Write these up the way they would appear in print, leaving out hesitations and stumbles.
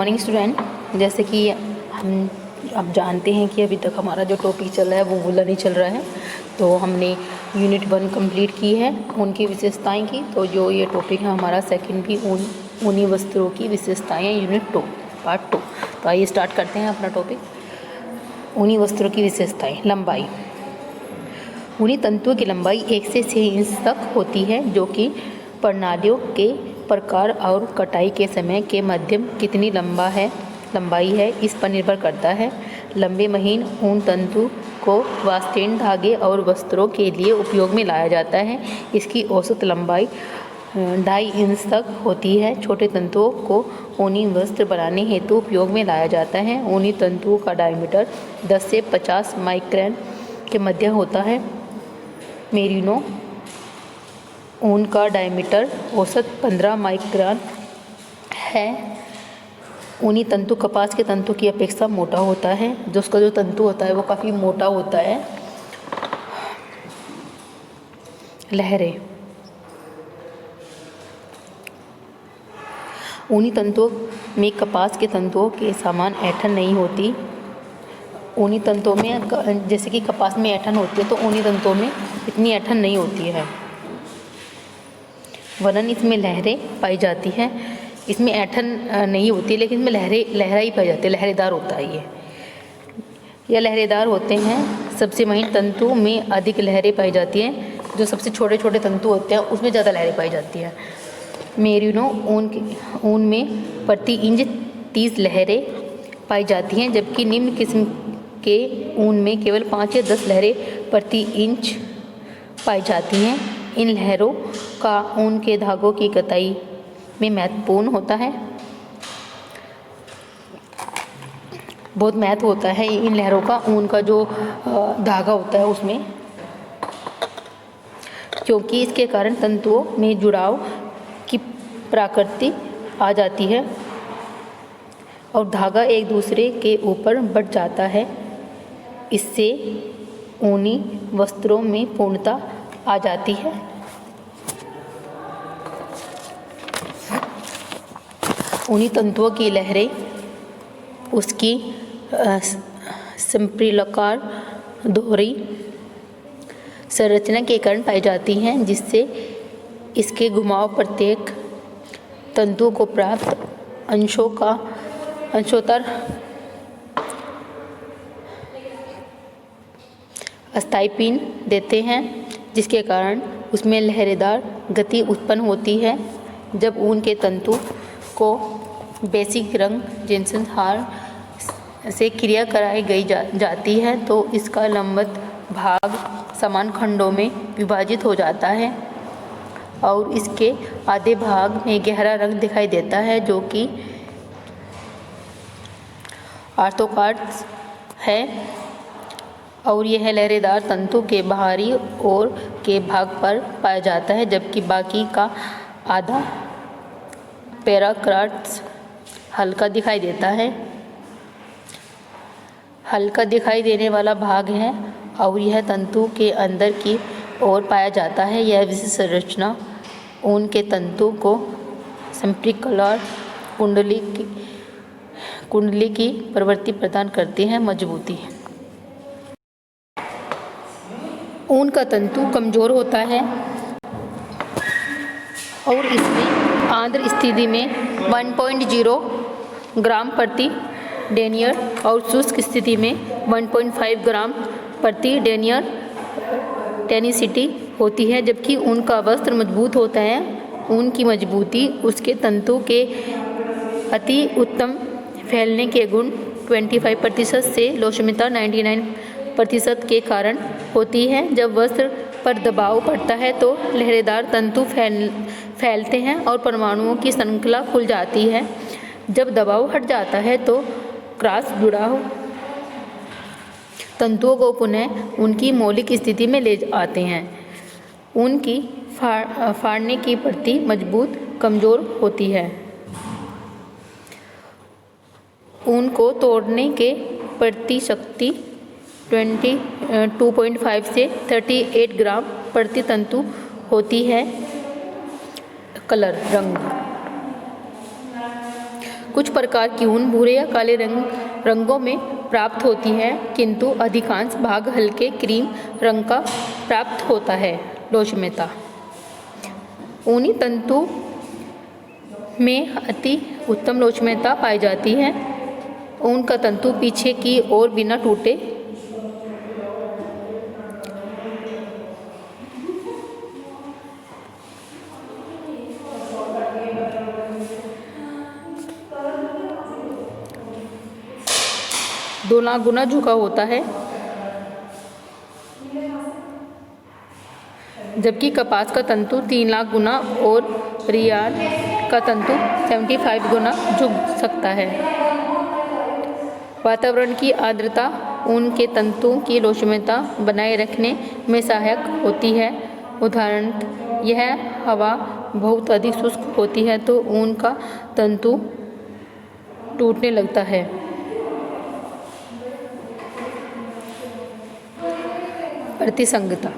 Morning student, जैसे कि हम अब जानते हैं कि अभी तक हमारा जो टॉपिक चल रहा है वो वूलन ही चल रहा है। तो हमने यूनिट 1 कंप्लीट की है उनकी विशेषताएं की। तो जो ये टॉपिक है हमारा सेकंड भी ऊनी वस्त्रों की विशेषताएं यूनिट 2 पार्ट 2। तो आइए स्टार्ट करते हैं अपना टॉपिक। ऊनी वस्त्रों की विशेषताएं। लंबाई। ऊनी तंतुओं की लंबाई 1 से 6 इंच तक होती है, जो कि प्रणालियों के प्रकार और कटाई के समय के मध्यम कितनी लंबाई है इस पर निर्भर करता है। लंबे महीन ऊन तंतु को वास्टेन धागे और वस्त्रों के लिए उपयोग में लाया जाता है। इसकी औसत लंबाई 2.5 इंच तक होती है। छोटे तंतुओं को ऊनी वस्त्र बनाने हेतु उपयोग में लाया जाता है। ऊनी तंतुओं का डायमीटर 10 से 50 माइक्रोन के मध्य होता है। मेरिनो ऊन का डायमीटर औसत 15 माइक्रोन है। ऊनी तंतु कपास के तंतु की अपेक्षा मोटा होता है। जो उसका जो तंतु होता है वो काफ़ी मोटा होता है। लहरें। ऊनी तंतुओं में कपास के तंतुओं के समान ऐंठन नहीं होती। ऊनी तंतुओं में जैसे कि कपास में ऐंठन होती है तो ऊनी तंतुओं में इतनी ऐंठन नहीं होती है। वरन इसमें लहरें पाई जाती हैं। इसमें ऐंठन नहीं होती लेकिन इसमें लहराई पाई जाती है। लहरेदार होता है ये लहरेदार होते हैं। सबसे महीन तंतु में अधिक लहरें पाई जाती हैं। जो सबसे छोटे छोटे तंतु होते हैं उसमें ज़्यादा लहरें पाई जाती हैं। मेरिनो ऊन में प्रति इंच 30 लहरें पाई जाती हैं, जबकि निम्न किस्म के ऊन में केवल 5 या 10 लहरें प्रति इंच पाई जाती हैं। इन लहरों का ऊन के धागों की कताई में महत्वपूर्ण होता है। बहुत महत्व होता है इन लहरों का ऊन का जो धागा होता है उसमें, क्योंकि इसके कारण तंतुओं में जुड़ाव की प्रकृति आ जाती है और धागा एक दूसरे के ऊपर बढ़ जाता है। इससे ऊनी वस्त्रों में पूर्णता आ जाती है। ऊनी तंतुओं की लहरें उसकी संप्रेलकार दोहरी संरचना के कारण पाई जाती हैं, जिससे इसके घुमाव प्रत्येक तंतु को प्राप्त अंशोत्तर स्थायी देते हैं, जिसके कारण उसमें लहरेदार गति उत्पन्न होती है। जब ऊन के तंतु को बेसिक रंग जेन्सेन हार से क्रिया कराई गई जाती है तो इसका लंबवत भाग समान खंडों में विभाजित हो जाता है और इसके आधे भाग में गहरा रंग दिखाई देता है, जो कि आर्थोकार्ड्स है और यह लहरेदार तंतु के बाहरी ओर के भाग पर पाया जाता है, जबकि बाकी का आधा पैराकार्ड्स हल्का दिखाई देता है। हल्का दिखाई देने वाला भाग है और यह तंतु के अंदर की ओर पाया जाता है। यह विशेष संरचना ऊन के तंतु को संप्रेलकार कुंडली की प्रवृत्ति प्रदान करती है। मजबूती। ऊन का तंतु कमजोर होता है और इसमें आर्द्र स्थिति में 1.0 ग्राम प्रति डेनियर और शुष्क स्थिति में 1.5 ग्राम प्रति डेनियर टेनिसिटी होती है। जबकि ऊन का वस्त्र मजबूत होता है। ऊन की मजबूती उसके तंतु के अति उत्तम फैलने के गुण 25% से लोचदारता 99% के कारण होती है। जब वस्त्र पर दबाव पड़ता है तो लहरेदार तंतु फैलते हैं और परमाणुओं की श्रृंखला खुल जाती है। जब दबाव हट जाता है तो क्रॉस जुड़ाव तंतुओं को पुनः उनकी मौलिक स्थिति में ले आते हैं। ऊन की फाड़ने की प्रति मजबूत कमजोर होती है। ऊन को तोड़ने के प्रति शक्ति 2.5 से 38 ग्राम प्रति तंतु होती है। कलर रंग। कुछ प्रकार की ऊन भूरे या काले रंगों में प्राप्त होती है, किंतु अधिकांश भाग हल्के क्रीम रंग का प्राप्त होता है। लोचमता। ऊनी तंतु में अति उत्तम लोचमता पाई जाती है। ऊन का तंतु पीछे की ओर बिना टूटे दो लाख गुना झुका होता है, जबकि कपास का तंतु 3 लाख गुना और रियान का तंतु 75 गुना झुक सकता है। वातावरण की आर्द्रता ऊन के तंतुओं की लोचमता बनाए रखने में सहायक होती है। उदाहरण, यह हवा बहुत अधिक शुष्क होती है तो ऊन का तंतु टूटने लगता है। प्रतिसंगता।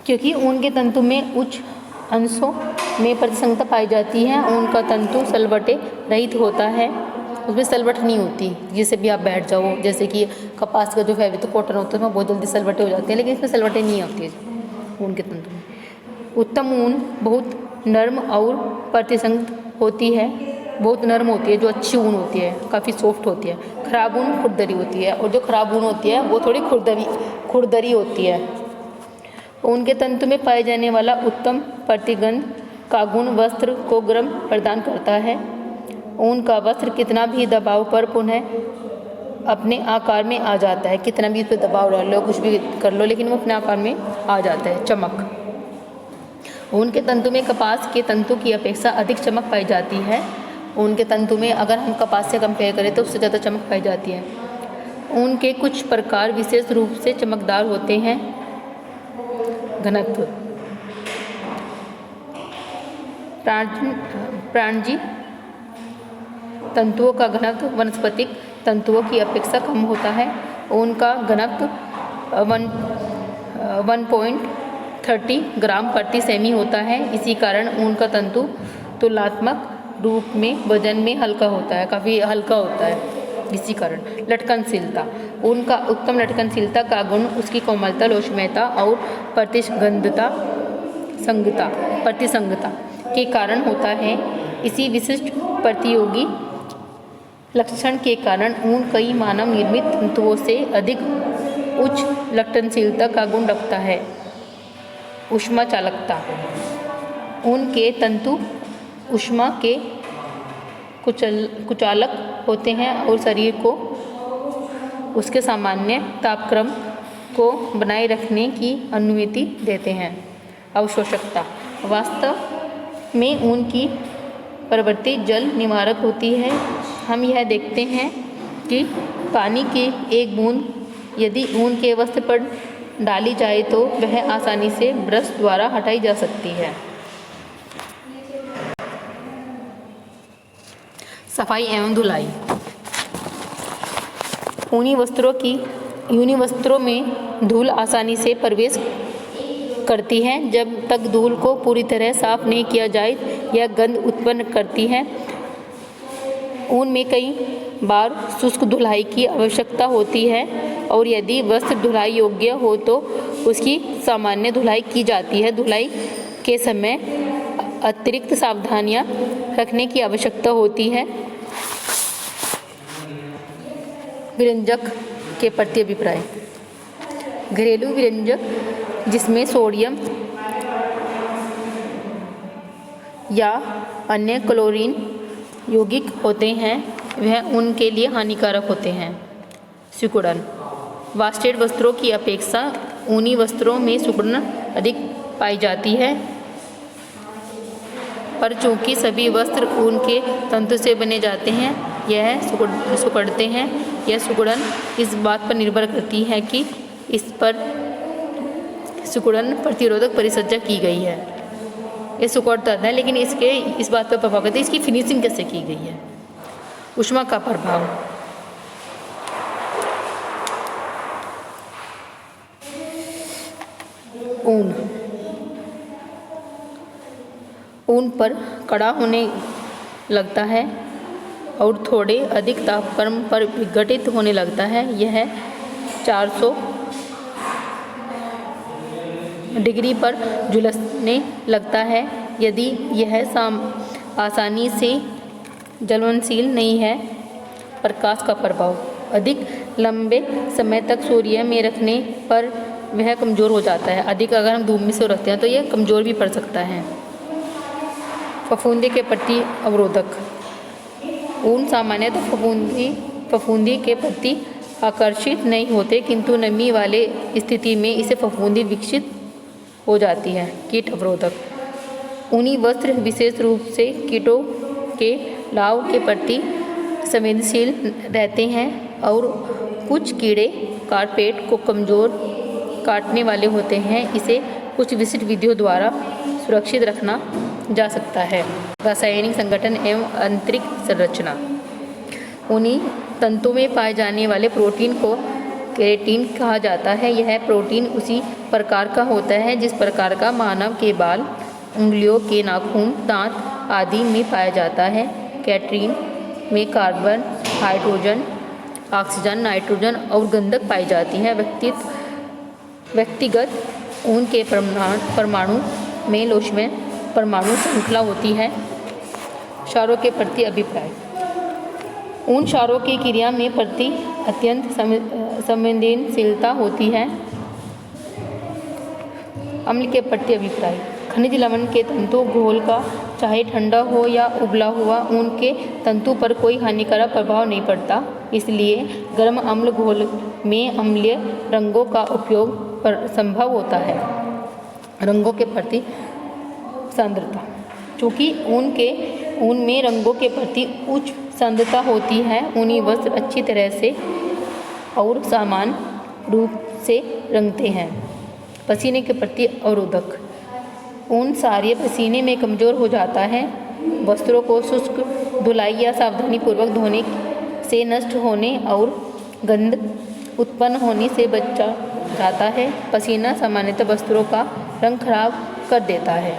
क्योंकि ऊन के तंतु में उच्च अंशों में प्रतिसंगता पाई जाती है, ऊन का तंतु सलवटे रहित होता है, उसमें सलवट नहीं होती। जिसे भी आप बैठ जाओ, जैसे कि कपास का जो फैब्रिक कॉटन होता है उसमें बहुत जल्दी सलवटे हो जाते हैं, लेकिन इसमें सलवटें नहीं होती है ऊन के तंतु में। उत्तम ऊन बहुत नर्म और प्रतिसंगत होती है, बहुत नर्म होती है, जो अच्छी ऊन होती है काफ़ी सॉफ्ट होती है। खराब ऊन खुरदरी होती है, और जो खराब ऊन होती है वो थोड़ी खुरदरी होती है। ऊन के तंतु में पाए जाने वाला उत्तम प्रतिगंध का गुण वस्त्र को गर्म प्रदान करता है। ऊन का वस्त्र कितना भी दबाव पर पुनः अपने आकार में आ जाता है। कितना भी उस पर दबाव डाल लो, कुछ भी कर लो, लेकिन वो अपने आकार में आ जाता है। चमक। ऊन के तंतु में कपास के तंतु की अपेक्षा अधिक चमक पाई जाती है। ऊन के तंतु में अगर हम कपास से कंपेयर करें तो उससे ज़्यादा चमक पाई जाती है। ऊन के कुछ प्रकार विशेष रूप से चमकदार होते हैं। घनत्व। प्राणजी तंतुओं का घनत्व वनस्पतिक तंतुओं की अपेक्षा कम होता है। ऊन का घनत्व 1.30 ग्राम प्रति सेमी होता है। इसी कारण ऊन का तंतु तुलनात्मक रूप में वजन में हल्का होता है, काफ़ी हल्का होता है। इसी कारण लटकनशीलता। ऊन का उत्तम लटकनशीलता का गुण उसकी कोमलता, लोचमता और प्रतिसंगता के कारण होता है। इसी विशिष्ट प्रतियोगी लक्षण के कारण ऊन कई मानव निर्मित तंतुओं से अधिक उच्च लटकनशीलता का गुण रखता है। ऊष्मा चालकता। ऊन के तंतु ऊष्मा के कुचालक होते हैं और शरीर को उसके सामान्य तापक्रम को बनाए रखने की अनुमति देते हैं। अवशोषकता। वास्तव में ऊन की प्रवृत्ति जल निवारक होती है। हम यह देखते हैं कि पानी की एक बूंद यदि ऊन के वस्त्र पर डाली जाए तो वह आसानी से ब्रश द्वारा हटाई जा सकती है। सफाई एवं धुलाई। ऊनी वस्त्रों में धूल आसानी से प्रवेश करती है। जब तक धूल को पूरी तरह साफ नहीं किया जाए यह गंध उत्पन्न करती है। ऊन में कई बार शुष्क धुलाई की आवश्यकता होती है और यदि वस्त्र धुलाई योग्य हो तो उसकी सामान्य धुलाई की जाती है। धुलाई के समय अतिरिक्त सावधानियां रखने की आवश्यकता होती है। व्यंजक के प्रति अभिप्राय। घरेलू व्यंजक जिसमें सोडियम या अन्य क्लोरीन यौगिक होते हैं वह ऊन के लिए हानिकारक होते हैं। सिकुड़न। वास्टेड वस्त्रों की अपेक्षा ऊनी वस्त्रों में सिकुड़न अधिक पाई जाती है, पर चूंकि सभी वस्त्र ऊन के तंतु से बने जाते हैं यह सिकुड़ते हैं। यह सिकुड़न इस बात पर निर्भर करती है कि इस पर सिकुड़न प्रतिरोधक परिसज्जा की गई है। ये सिकुड़ता है लेकिन इसके इस बात पर प्रभाव करता है इसकी फिनिशिंग कैसे की गई है। ऊष्मा का प्रभाव। ऊन पर कड़ा होने लगता है और थोड़े अधिक तापक्रम पर विघटित होने लगता है। यह 400 डिग्री पर झुलसने लगता है। यदि यह आसानी से ज्वलनशील नहीं है। प्रकाश का प्रभाव, अधिक लंबे समय तक सूर्य में रखने पर वह कमज़ोर हो जाता है। अधिक अगर हम धूप में से रखते हैं तो यह कमज़ोर भी पड़ सकता है। फफूंदी के प्रति अवरोधक, ऊन सामान्यतः फफूंदी के प्रति आकर्षित नहीं होते, किंतु नमी वाले स्थिति में इसे फफूंदी विकसित हो जाती है। कीट अवरोधक, ऊनी वस्त्र विशेष रूप से कीटों के लाभ के प्रति संवेदनशील रहते हैं और कुछ कीड़े कारपेट को कमज़ोर काटने वाले होते हैं। इसे कुछ विशिष्ट विधियों द्वारा सुरक्षित रखा जा सकता है। रासायनिक संगठन एवं आंतरिक संरचना, ऊनी तंतुओं में पाए जाने वाले प्रोटीन को केराटिन कहा जाता है। यह प्रोटीन उसी प्रकार का होता है जिस प्रकार का मानव के बाल, उंगलियों के नाखून, दांत आदि में पाया जाता है। केराटिन में कार्बन, हाइड्रोजन, ऑक्सीजन, नाइट्रोजन और गंधक पाई जाती है। व्यक्तिगत ऊन के परमाणु में लोचदार परमाणु श्रृंखला होती है। क्षारों के प्रति अभिप्राय, ऊन क्षारों की क्रिया में प्रति अत्यंत संवेदनशीलता होती है। अम्ल के प्रति अभिप्राय, खनिज लवण के तंतु घोल का चाहे ठंडा हो या उबला हुआ ऊन के तंतु पर कोई हानिकारक प्रभाव नहीं पड़ता, इसलिए गर्म अम्ल घोल में अम्लीय रंगों का उपयोग संभव होता है। रंगों के प्रति सांद्रता, चूँकि ऊन में रंगों के प्रति उच्च सांद्रता होती है, ऊनी वस्त्र अच्छी तरह से और समान रूप से रंगते हैं। पसीने के प्रति अवरोधक, ऊन क्षारीय पसीने में कमज़ोर हो जाता है। वस्त्रों को शुष्क धुलाई या सावधानीपूर्वक धोने से नष्ट होने और गंध उत्पन्न होने से बचा जाता है। पसीना सामान्यतः वस्त्रों का रंग खराब कर देता है।